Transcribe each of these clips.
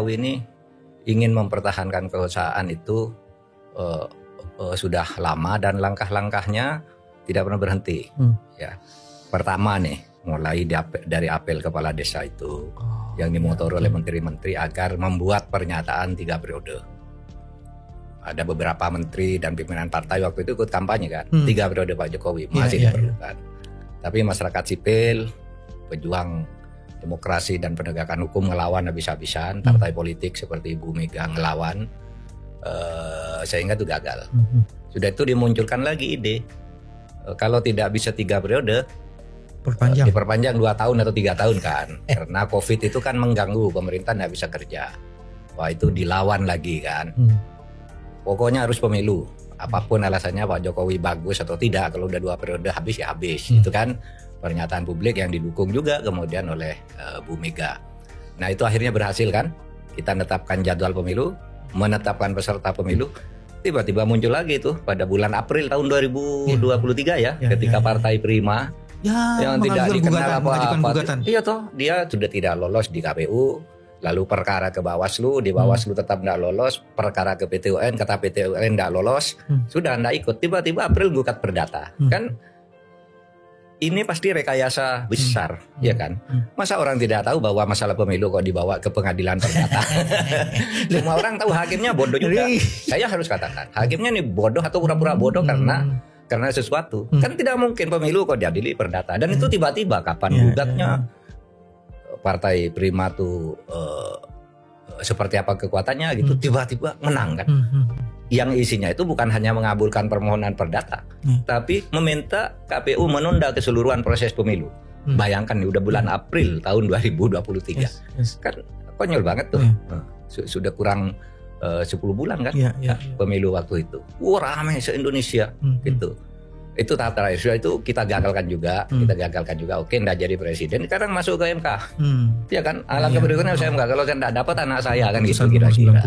Jokowi ini ingin mempertahankan kekuasaan itu sudah lama dan langkah-langkahnya tidak pernah berhenti. Ya, pertama nih mulai dari apel kepala desa itu yang dimotori oleh menteri-menteri agar membuat pernyataan 3 periode. Ada beberapa menteri dan pimpinan partai waktu itu ikut kampanye kan, 3 periode Pak Jokowi masih diperlukan. Tapi masyarakat sipil, pejuang demokrasi dan penegakan hukum ngelawan habis-habisan, partai politik seperti Ibu Mega ngelawan, sehingga itu gagal. Sudah itu dimunculkan lagi ide, kalau tidak bisa 3 periode, diperpanjang 2 tahun atau 3 tahun kan, karena COVID itu kan mengganggu, pemerintah nggak bisa kerja. Wah itu dilawan lagi kan. Pokoknya harus pemilu, apapun alasannya Pak Jokowi bagus atau tidak, kalau udah 2 periode habis ya habis. Itu kan pernyataan publik yang didukung juga kemudian oleh Bu Mega. Nah itu akhirnya berhasil kan, kita menetapkan jadwal pemilu, menetapkan peserta pemilu. Tiba-tiba muncul lagi tuh pada bulan April tahun 2023 ketika Partai Prima yang tidak dikenal apa-apa. Iya toh, dia sudah tidak lolos di KPU, lalu perkara ke Bawaslu, di Bawaslu tetap tidak lolos, perkara ke PT UN, kata PT UN tidak lolos, sudah tidak ikut. Tiba-tiba April gugat perdata, kan? Ini pasti rekayasa besar, ya kan? Masa orang tidak tahu bahwa masalah pemilu kok dibawa ke pengadilan perdata? Semua orang tahu, hakimnya bodoh juga. Saya harus katakan, hakimnya nih bodoh atau pura-pura bodoh karena sesuatu. Kan tidak mungkin pemilu kok diadili perdata. Dan itu tiba-tiba kapan gugatnya Partai Prima tuh seperti apa kekuatannya gitu, tiba-tiba menang kan. Yang isinya itu bukan hanya mengabulkan permohonan perdata, tapi meminta KPU menunda keseluruhan proses pemilu. Bayangkan nih, udah bulan April tahun 2023. Kan konyol banget tuh. Sudah kurang 10 bulan kan pemilu waktu itu. Wah ramai se-Indonesia gitu. Itu tahap terakhir. Sudah itu kita gagalkan juga, Oke, enggak jadi presiden, sekarang masuk ke MK. Ya kan, alangkah berikutnya saya enggak, kalau saya enggak dapat anak saya kan gitu kira-kira.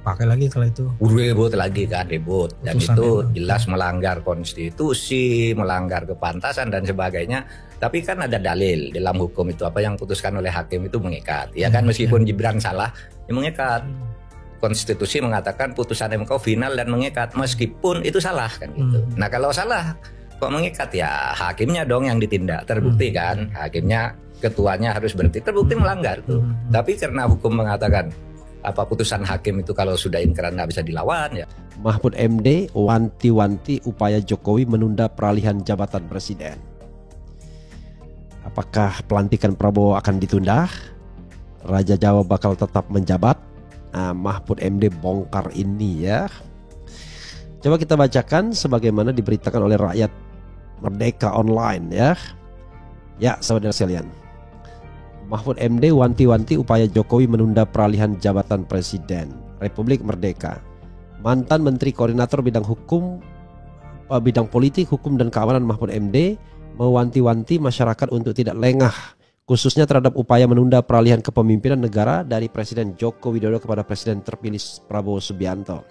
Pakai lagi kalau itu. Ribut lagi kan, ribut. Dan itu jelas melanggar konstitusi, melanggar kepantasan dan sebagainya. Tapi kan ada dalil dalam hukum itu, apa yang putuskan oleh hakim itu mengikat. Ya kan, meskipun Gibran salah, ya mengikat. Konstitusi mengatakan putusan MK final dan mengikat, meskipun itu salah kan gitu. Nah kalau salah kok mengikat, ya hakimnya dong yang ditindak. Terbukti kan, hakimnya, ketuanya harus berhenti, terbukti melanggar tuh. Tapi karena hukum mengatakan apa putusan hakim itu kalau sudah inkrah nggak bisa dilawan ya. Mahfud MD wanti-wanti upaya Jokowi menunda peralihan jabatan presiden. Apakah pelantikan Prabowo akan ditunda? Raja Jawa bakal tetap menjabat? Mahfud MD bongkar ini ya. Coba kita bacakan sebagaimana diberitakan oleh Rakyat Merdeka Online ya. Ya saudara sekalian, Mahfud MD wanti-wanti upaya Jokowi menunda peralihan jabatan presiden Republik Merdeka. Mantan Menteri Koordinator bidang politik, hukum dan keamanan Mahfud MD mewanti-wanti masyarakat untuk tidak lengah, khususnya terhadap upaya menunda peralihan kepemimpinan negara dari Presiden Joko Widodo kepada Presiden terpilih Prabowo Subianto.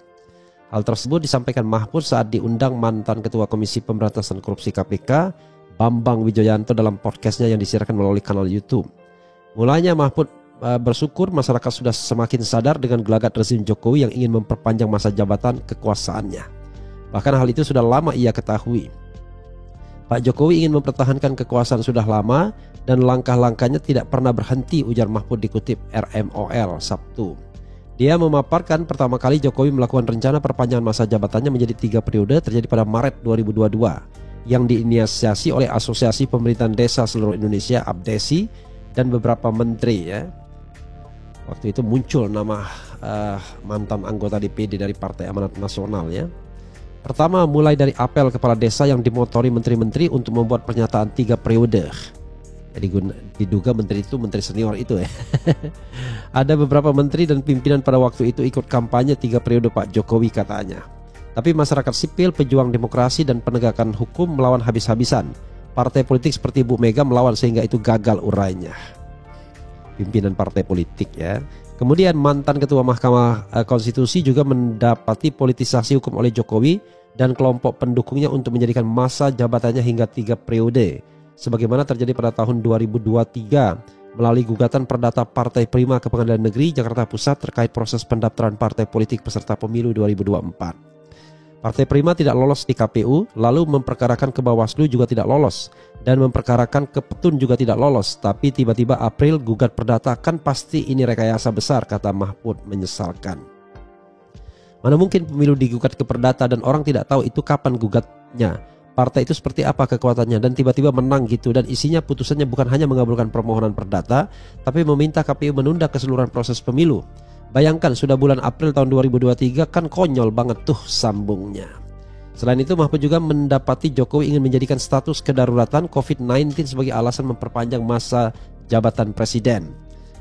Hal tersebut disampaikan Mahfud saat diundang mantan Ketua Komisi Pemberantasan Korupsi KPK Bambang Wijoyanto dalam podcastnya yang disiarkan melalui kanal YouTube. Mulanya Mahfud bersyukur masyarakat sudah semakin sadar dengan gelagat rezim Jokowi yang ingin memperpanjang masa jabatan kekuasaannya. Bahkan hal itu sudah lama ia ketahui. Pak Jokowi ingin mempertahankan kekuasaan sudah lama dan langkah-langkahnya tidak pernah berhenti, ujar Mahfud dikutip RMOL Sabtu. Dia memaparkan pertama kali Jokowi melakukan rencana perpanjangan masa jabatannya menjadi 3 periode terjadi pada Maret 2022 yang diinisiasi oleh Asosiasi Pemerintahan Desa Seluruh Indonesia APDESI dan beberapa menteri ya. Waktu itu muncul nama mantan anggota DPD dari Partai Amanat Nasional ya. Pertama mulai dari apel kepala desa yang dimotori menteri-menteri untuk membuat pernyataan 3 periode. Jadi diduga menteri itu menteri senior itu ya. Ada beberapa menteri dan pimpinan pada waktu itu ikut kampanye 3 periode Pak Jokowi katanya. Tapi masyarakat sipil, pejuang demokrasi dan penegakan hukum melawan habis-habisan. Partai politik seperti Bu Mega melawan sehingga itu gagal urainya. Pimpinan partai politik ya. Kemudian mantan Ketua Mahkamah Konstitusi juga mendapati politisasi hukum oleh Jokowi dan kelompok pendukungnya untuk menjadikan masa jabatannya hingga 3 periode. Sebagaimana terjadi pada tahun 2023 melalui gugatan perdata Partai Prima ke Pengadilan Negeri Jakarta Pusat terkait proses pendaftaran partai politik peserta pemilu 2024. Partai Prima tidak lolos di KPU, lalu memperkarakan ke Bawaslu juga tidak lolos, dan memperkarakan ke Petun juga tidak lolos. Tapi tiba-tiba April gugat perdata, kan pasti ini rekayasa besar, kata Mahfud menyesalkan. Mana mungkin pemilu digugat ke perdata dan orang tidak tahu itu kapan gugatnya, partai itu seperti apa kekuatannya, dan tiba-tiba menang gitu. Dan isinya putusannya bukan hanya mengabulkan permohonan perdata, tapi meminta KPU menunda keseluruhan proses pemilu. Bayangkan sudah bulan April tahun 2023, kan konyol banget tuh sambungnya. Selain itu Mahfud juga mendapati Jokowi ingin menjadikan status kedaruratan COVID-19 sebagai alasan memperpanjang masa jabatan presiden.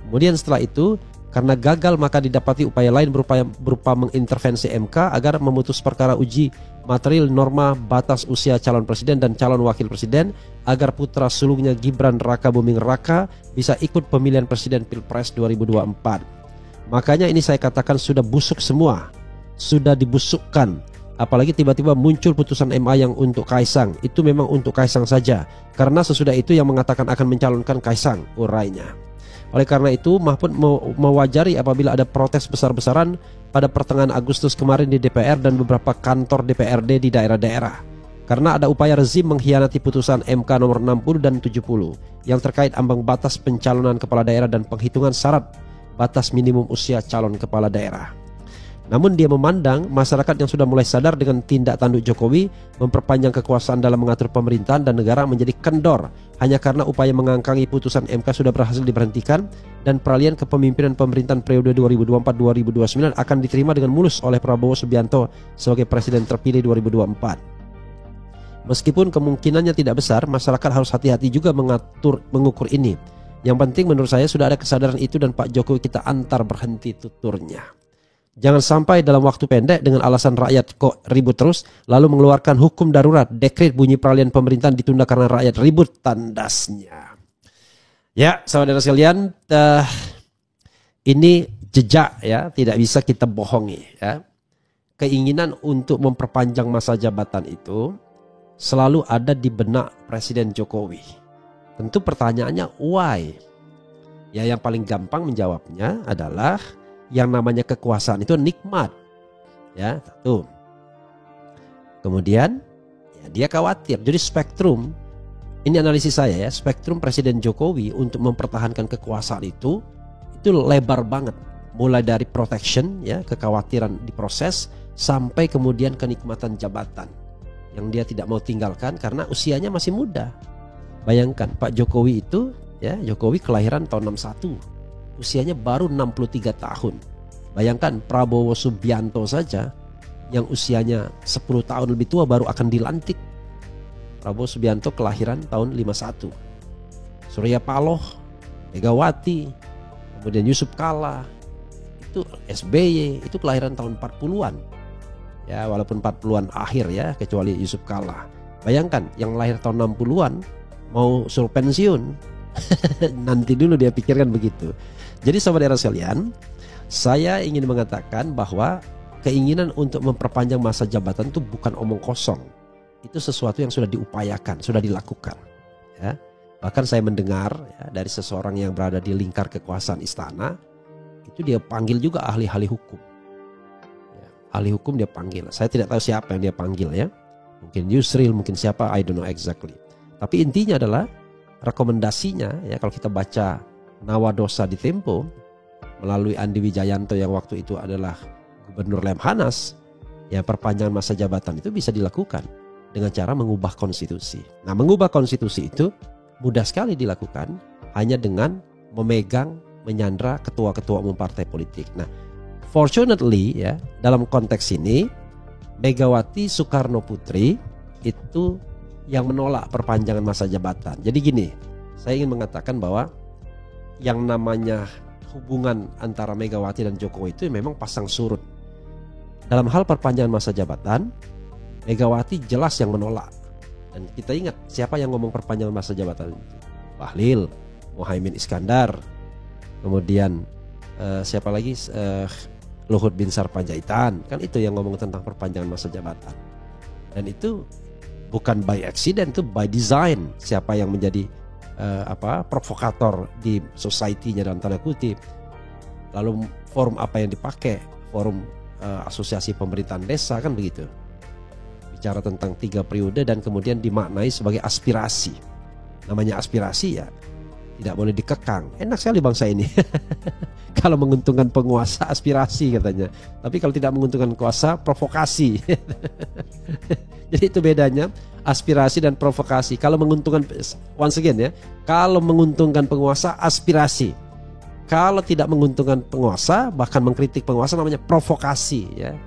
Kemudian setelah itu, karena gagal maka didapati upaya lain berupa mengintervensi MK agar memutus perkara uji material norma batas usia calon presiden dan calon wakil presiden agar putra sulungnya Gibran Raka Buming Raka bisa ikut pemilihan presiden Pilpres 2024. Makanya ini saya katakan sudah busuk semua, sudah dibusukkan. Apalagi tiba-tiba muncul putusan MA yang untuk Kaisang. Itu memang untuk Kaisang saja, karena sesudah itu yang mengatakan akan mencalonkan Kaisang, urainya. Oleh karena itu Mahfud mewajari apabila ada protes besar-besaran pada pertengahan Agustus kemarin di DPR dan beberapa kantor DPRD di daerah-daerah. Karena ada upaya rezim mengkhianati putusan MK nomor 60 dan 70 yang terkait ambang batas pencalonan kepala daerah dan penghitungan syarat batas minimum usia calon kepala daerah. Namun dia memandang masyarakat yang sudah mulai sadar dengan tindak tanduk Jokowi memperpanjang kekuasaan dalam mengatur pemerintahan dan negara menjadi kendor hanya karena upaya mengangkangi putusan MK sudah berhasil diberhentikan dan peralihan kepemimpinan pemerintahan periode 2024-2029 akan diterima dengan mulus oleh Prabowo Subianto sebagai presiden terpilih 2024. Meskipun kemungkinannya tidak besar, masyarakat harus hati-hati juga mengukur ini. Yang penting menurut saya sudah ada kesadaran itu dan Pak Jokowi kita antar berhenti tuturnya. Jangan sampai dalam waktu pendek dengan alasan rakyat kok ribut terus, lalu mengeluarkan hukum darurat, dekret bunyi peralihan pemerintahan ditunda karena rakyat ribut, tandasnya. Ya, saudara sekalian, ini jejak ya, tidak bisa kita bohongi ya. Keinginan untuk memperpanjang masa jabatan itu selalu ada di benak Presiden Jokowi. Tentu pertanyaannya why? Ya, yang paling gampang menjawabnya adalah yang namanya kekuasaan itu nikmat, ya satu. Kemudian ya, dia khawatir. Jadi spektrum, ini analisis saya ya, spektrum Presiden Jokowi untuk mempertahankan kekuasaan itu lebar banget. Mulai dari protection ya, kekhawatiran diproses, sampai kemudian kenikmatan jabatan yang dia tidak mau tinggalkan karena usianya masih muda. Bayangkan Pak Jokowi itu ya, Jokowi kelahiran tahun 61. Usianya baru 63 tahun. Bayangkan Prabowo Subianto saja yang usianya 10 tahun lebih tua baru akan dilantik. Prabowo Subianto kelahiran tahun 51. Surya Paloh, Megawati, kemudian Yusuf Kala, itu SBY, itu kelahiran tahun 40-an. Ya, walaupun 40-an akhir ya, kecuali Yusuf Kala. Bayangkan yang lahir tahun 60-an mau suruh pensiun. Nanti dulu dia pikirkan begitu. Jadi saudara sekalian, saya ingin mengatakan bahwa keinginan untuk memperpanjang masa jabatan itu bukan omong kosong. Itu sesuatu yang sudah diupayakan, sudah dilakukan. Ya. Bahkan saya mendengar ya, dari seseorang yang berada di lingkar kekuasaan istana, itu dia panggil juga ahli-ahli hukum. Ya, ahli hukum dia panggil. Saya tidak tahu siapa yang dia panggil ya. Mungkin Yusril, mungkin siapa, I don't know exactly. Tapi intinya adalah rekomendasinya ya, kalau kita baca Nawadosa di Tempo melalui Andi Wijayanto yang waktu itu adalah Gubernur Lemhanas, ya perpanjangan masa jabatan itu bisa dilakukan dengan cara mengubah konstitusi. Nah, mengubah konstitusi itu mudah sekali dilakukan hanya dengan memegang, menyandra ketua-ketua umum partai politik. Nah, fortunately ya, dalam konteks ini Megawati Soekarno Putri itu yang menolak perpanjangan masa jabatan. Jadi gini, saya ingin mengatakan bahwa yang namanya hubungan antara Megawati dan Jokowi itu memang pasang surut. Dalam hal perpanjangan masa jabatan, Megawati jelas yang menolak. Dan kita ingat siapa yang ngomong perpanjangan masa jabatan itu? Bahlil, Muhaimin Iskandar, kemudian siapa lagi? Luhut Binsar Panjaitan. Kan itu yang ngomong tentang perpanjangan masa jabatan. Dan itu bukan by accident, itu by design. Siapa yang menjadi provokator di society-nya dalam tanda kutip. Lalu forum apa yang dipakai? Forum asosiasi pemerintahan desa, kan begitu. Bicara tentang 3 periode dan kemudian dimaknai sebagai aspirasi. Namanya aspirasi ya tidak boleh dikekang. Enak sekali bangsa ini. Kalau menguntungkan penguasa aspirasi katanya. Tapi kalau tidak menguntungkan kuasa provokasi. Jadi itu bedanya aspirasi dan provokasi. Kalau menguntungkan, once again ya, kalau menguntungkan penguasa aspirasi. Kalau tidak menguntungkan penguasa, bahkan mengkritik penguasa, namanya provokasi ya.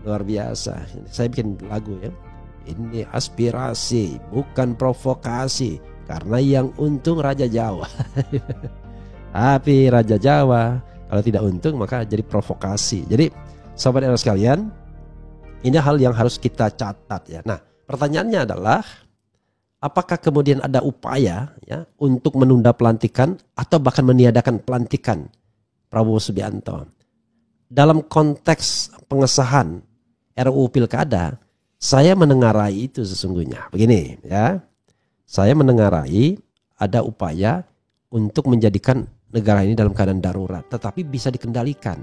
Luar biasa. Saya bikin lagu ya. Ini aspirasi, bukan provokasi. Karena yang untung Raja Jawa. Tapi Raja Jawa kalau tidak untung maka jadi provokasi. Jadi sobat era sekalian, ini hal yang harus kita catat ya. Nah, pertanyaannya adalah apakah kemudian ada upaya ya untuk menunda pelantikan atau bahkan meniadakan pelantikan Prabowo Subianto? Dalam konteks pengesahan RUU Pilkada, saya menengarai itu sesungguhnya. Begini ya. Saya menengarai ada upaya untuk menjadikan negara ini dalam keadaan darurat, tetapi bisa dikendalikan.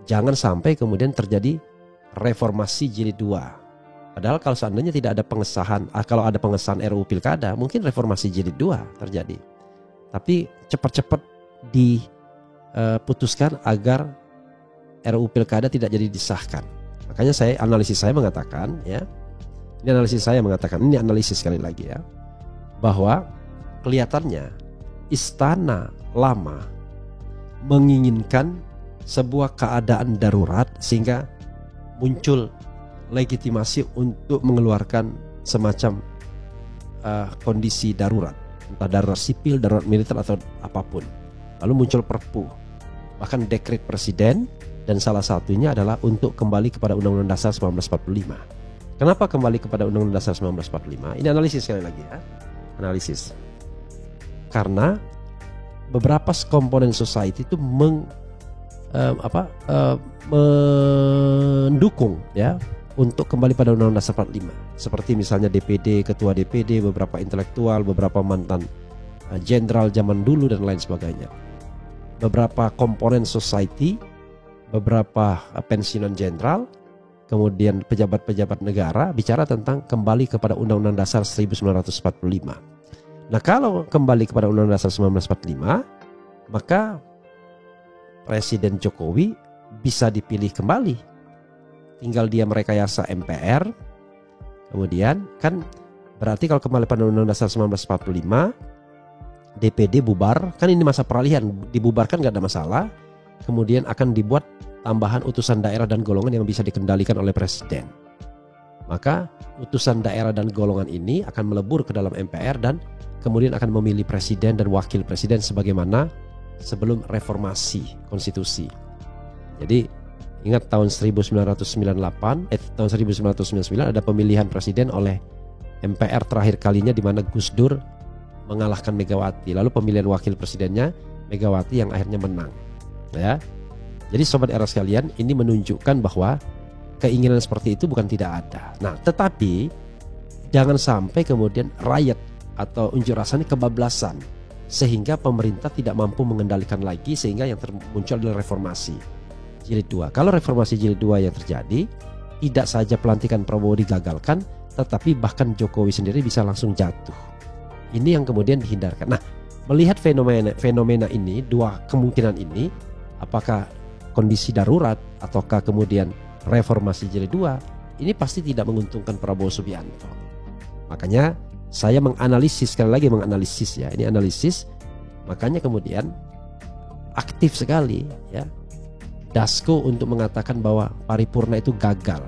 Jangan sampai kemudian terjadi reformasi jilid 2. Padahal kalau seandainya tidak ada pengesahan, kalau ada pengesahan RUU Pilkada, mungkin reformasi jilid 2 terjadi. Tapi cepat-cepat diputuskan agar RUU Pilkada tidak jadi disahkan. Makanya analisis saya mengatakan ya, ini analisis sekali lagi ya, bahwa kelihatannya istana lama menginginkan sebuah keadaan darurat sehingga muncul legitimasi untuk mengeluarkan semacam kondisi darurat, entah darurat sipil, darurat militer atau apapun. Lalu muncul perpu, bahkan dekret presiden, dan salah satunya adalah untuk kembali kepada Undang-Undang Dasar 1945. Kenapa kembali kepada Undang-Undang Dasar 1945? Ini analisis sekali lagi ya. Analisis. Karena beberapa komponen society itu mendukung ya untuk kembali pada Undang-Undang Dasar 45. Seperti misalnya DPD, ketua DPD, beberapa intelektual, beberapa mantan jenderal zaman dulu dan lain sebagainya. Beberapa komponen society, beberapa pensiunan jenderal, kemudian pejabat-pejabat negara bicara tentang kembali kepada Undang-Undang Dasar 1945. Nah, kalau kembali kepada Undang-Undang Dasar 1945, maka Presiden Jokowi bisa dipilih kembali. Tinggal dia merekayasa MPR. Kemudian kan berarti kalau kembali pada Undang-Undang Dasar 1945, DPD bubar, kan ini masa peralihan, dibubarkan gak ada masalah. Kemudian akan dibuat tambahan utusan daerah dan golongan yang bisa dikendalikan oleh presiden. Maka utusan daerah dan golongan ini akan melebur ke dalam MPR dan kemudian akan memilih presiden dan wakil presiden sebagaimana sebelum reformasi konstitusi. Jadi ingat tahun 1999 ada pemilihan presiden oleh MPR terakhir kalinya di mana Gus Dur mengalahkan Megawati. Lalu pemilihan wakil presidennya Megawati yang akhirnya menang. Ya. Jadi sobat era sekalian, ini menunjukkan bahwa keinginan seperti itu bukan tidak ada. Nah, tetapi jangan sampai kemudian riot atau unjuk rasa ini kebablasan sehingga pemerintah tidak mampu mengendalikan lagi, sehingga yang muncul adalah reformasi jilid 2. Kalau reformasi jilid 2 yang terjadi, tidak saja pelantikan Prabowo digagalkan, tetapi bahkan Jokowi sendiri bisa langsung jatuh. Ini yang kemudian dihindarkan. Nah, melihat fenomena ini, dua kemungkinan ini, apakah kondisi darurat ataukah kemudian reformasi jilid 2, ini pasti tidak menguntungkan Prabowo Subianto. Makanya saya menganalisis, sekali lagi menganalisis ya, ini analisis. Makanya kemudian aktif sekali ya Dasko untuk mengatakan bahwa paripurna itu gagal,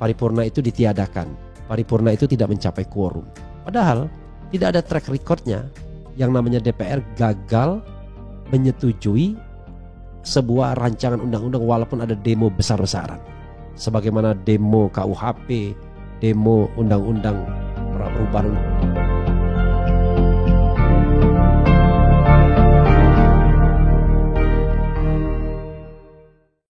paripurna itu ditiadakan, paripurna itu tidak mencapai quorum. Padahal tidak ada track recordnya yang namanya DPR gagal menyetujui sebuah rancangan undang-undang walaupun ada demo besar-besaran. Sebagaimana demo KUHP, demo undang-undang perubahan